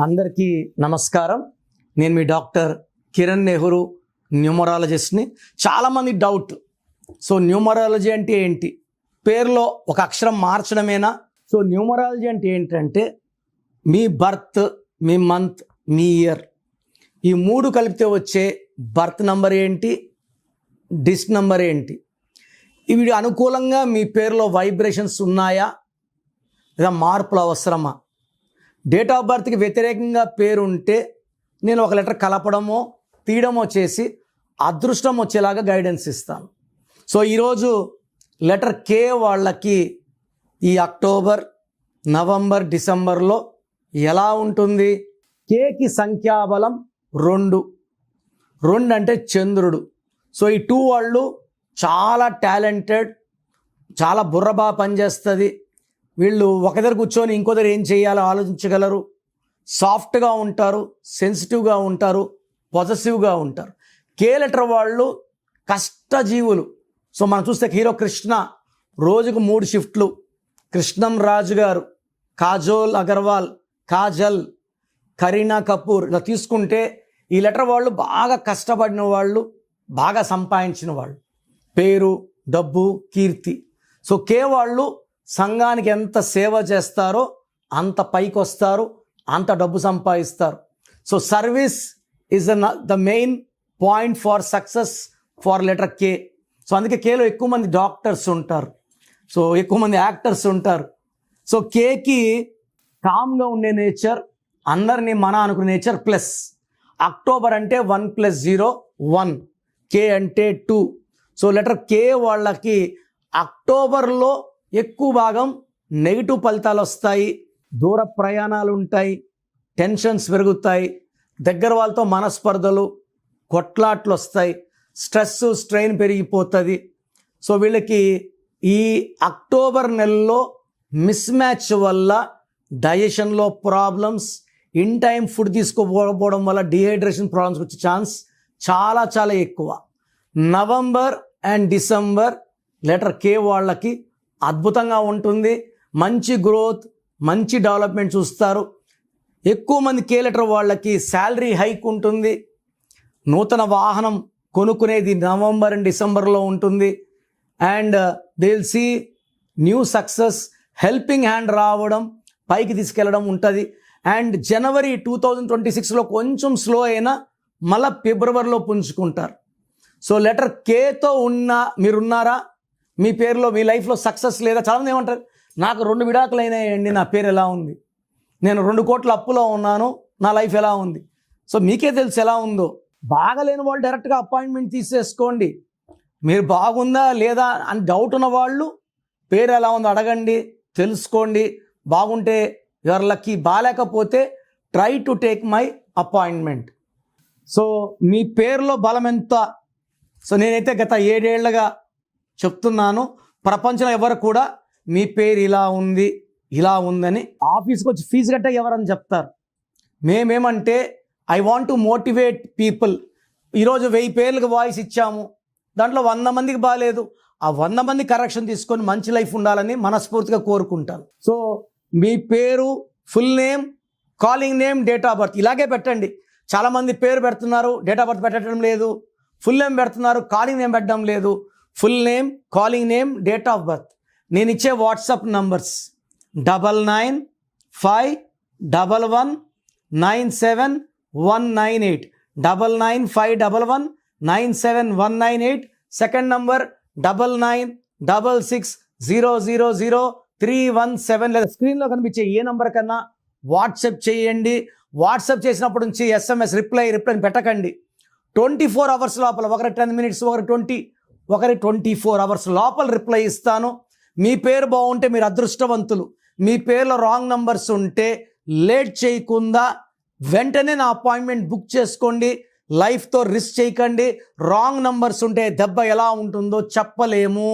అందరికీ నమస్కారం. నేను మీ డాక్టర్ కిరణ్ నెహ్రూ, న్యూమరాలజిస్ట్ని. చాలామంది డౌట్, సో న్యూమరాలజీ అంటే ఏంటి, పేరులో ఒక అక్షరం మార్చడమేనా? సో న్యూమరాలజీ అంటే ఏంటంటే మీ బర్త్, మీ మంత్, మీ ఇయర్, ఈ మూడు కలిపితే వచ్చే బర్త్ నంబర్ ఏంటి, డిస్ నంబర్ ఏంటి, ఇవి అనుకూలంగా మీ పేరులో వైబ్రేషన్స్ ఉన్నాయా లేదా మార్పులు అవసరమా? డేట్ ఆఫ్ బర్త్కి వ్యతిరేకంగా పేరు ఉంటే నేను ఒక లెటర్ కలపడమో తీయడమో చేసి అదృష్టం వచ్చేలాగా గైడెన్స్ ఇస్తాను. సో ఈరోజు లెటర్ కే వాళ్ళకి ఈ అక్టోబర్, నవంబర్, డిసెంబర్లో ఎలా ఉంటుంది? కేకి సంఖ్యాబలం 2 అంటే చంద్రుడు. సో ఈ 2 వాళ్ళు చాలా టాలెంటెడ్, చాలా బుర్ర బాగా పనిచేస్తుంది. వీళ్ళు ఒక దగ్గర కూర్చొని ఇంకో దగ్గర ఏం చేయాలో ఆలోచించగలరు, సాఫ్ట్గా ఉంటారు, సెన్సిటివ్గా ఉంటారు, పొజెసివ్గా ఉంటారు. కే లెటర్ వాళ్ళు కష్టజీవులు. సో మనం చూస్తే హీరో కృష్ణ రోజుకు 3 షిఫ్ట్లు, కృష్ణం రాజు గారు, కాజోల్ అగర్వాల్, కాజల్, కరీనా కపూర్, ఇలా తీసుకుంటే ఈ లెటర్ వాళ్ళు బాగా కష్టపడిన వాళ్ళు, బాగా సంపాదించిన వాళ్ళు, పేరు, డబ్బు, కీర్తి. సో కే వాళ్ళు సంఘానికి ఎంత సేవ చేస్తారో అంత పైకి వస్తారు, అంత డబ్బు సంపాదిస్తారు. So service is the main point for success for letter K. So అందుకే కేలో ఎక్కువ మంది డాక్టర్స్ ఉంటారు, సో ఎక్కువ మంది యాక్టర్స్ ఉంటారు. సో కేకి కామ్గా ఉండే నేచర్, అందరినీ మన అనుకునే నేచర్, ప్లస్ అక్టోబర్ అంటే 1 + 0 1, కే అంటే 2. సో లెటర్ కే వాళ్ళకి అక్టోబర్లో ఎక్కువ భాగం నెగిటివ్ ఫలితాలు వస్తాయి, దూర ప్రయాణాలు ఉంటాయి, టెన్షన్స్ పెరుగుతాయి, దగ్గర వాళ్ళతో మనస్పర్ధలు, కొట్లాట్లు వస్తాయి, స్ట్రెస్, స్ట్రెయిన్ పెరిగిపోతుంది. సో వీళ్ళకి ఈ అక్టోబర్ నెలలో మిస్ మ్యాచ్ వల్ల డైజెషన్లో ప్రాబ్లమ్స్, ఇన్ టైం ఫుడ్ తీసుకోకపోవడం వల్ల డిహైడ్రేషన్ ప్రాబ్లమ్స్ వచ్చే ఛాన్స్ చాలా చాలా ఎక్కువ. November and December letter K వాళ్ళకి అద్భుతంగా ఉంటుంది. మంచి గ్రోత్, మంచి డెవలప్మెంట్ చూస్తారు. ఎక్కువ మంది కే లెటర్ వాళ్ళకి శాలరీ హైక్ ఉంటుంది. నూతన వాహనం కొనుక్కునేది నవంబర్ అండ్ డిసెంబర్లో ఉంటుంది. And they will see new success, helping hand రావడం, పైకి తీసుకెళ్ళడం ఉంటుంది. అండ్ జనవరి 2026లో కొంచెం స్లో అయినా మళ్ళీ ఫిబ్రవరిలో పుంజుకుంటారు. So letter కేతో మీరున్నారా? మీ పేరులో, మీ లైఫ్లో సక్సెస్ లేదా? చాలామంది ఏమంటారు, నాకు 2 విడాకులు అయినాయండి, నా పేరు ఎలా ఉంది, నేను 2 కోట్ల అప్పులో ఉన్నాను, నా లైఫ్ ఎలా ఉంది. సో మీకే తెలుసు ఎలా ఉందో. బాగలేని వాళ్ళు డైరెక్ట్గా అపాయింట్మెంట్ తీసేసుకోండి. మీరు బాగుందా లేదా అని డౌట్ ఉన్న వాళ్ళు పేరు ఎలా ఉందో అడగండి, తెలుసుకోండి. బాగుంటే యువర్ లక్కీ, బాగాలేకపోతే try to take my appointment. So మీ పేరులో బలం ఎంత? సో నేనైతే గత 7 ఏళ్లుగా చెప్తున్నాను, ప్రపంచంలో ఎవరు కూడా మీ పేరు ఇలా ఉంది, ఇలా ఉందని ఆఫీస్కి వచ్చి ఫీజు కట్టే ఎవరని చెప్తారు. మేమేమంటే I want to motivate people. ఈరోజు 1000 పేర్లకు వాయిస్ ఇచ్చాము, దాంట్లో 100 మందికి బాగాలేదు, ఆ 100 మంది కరెక్షన్ తీసుకొని మంచి లైఫ్ ఉండాలని మనస్ఫూర్తిగా కోరుకుంటాను. సో మీ పేరు, full name, calling name, date of birth ఇలాగే పెట్టండి. చాలామంది పేరు పెడుతున్నారు, డేట్ ఆఫ్ బర్త్ పెట్టడం లేదు. ఫుల్ నేమ్ పెడుతున్నారు, కాలింగ్ నేమ్ పెట్టడం లేదు. Full name, calling name, date of birth. నేను ఇచ్చే వాట్సాప్ నంబర్స్ 9951197198, 9951197198. సెకండ్ నంబర్ 9966000317, లేదా స్క్రీన్లో కనిపించే ఏ నంబర్ కన్నా వాట్సాప్ చేయండి. వాట్సాప్ చేసినప్పటి నుంచి SMS రిప్లై పెట్టకండి. 24 అవర్స్ లోపల, ఒకరి 10 మినిట్స్, ఒకరి 24 అవర్స్ లోపల రిప్లై ఇస్తాను. మీ పేరు బాగుంటే మీరు అదృష్టవంతులు. మీ పేరులో రాంగ్ నంబర్స్ ఉంటే లేట్ చేయకుండా వెంటనే నా అపాయింట్మెంట్ బుక్ చేసుకోండి. లైఫ్తో రిస్క్ చేయకండి. రాంగ్ నంబర్స్ ఉంటే దెబ్బ ఎలా ఉంటుందో చెప్పలేము.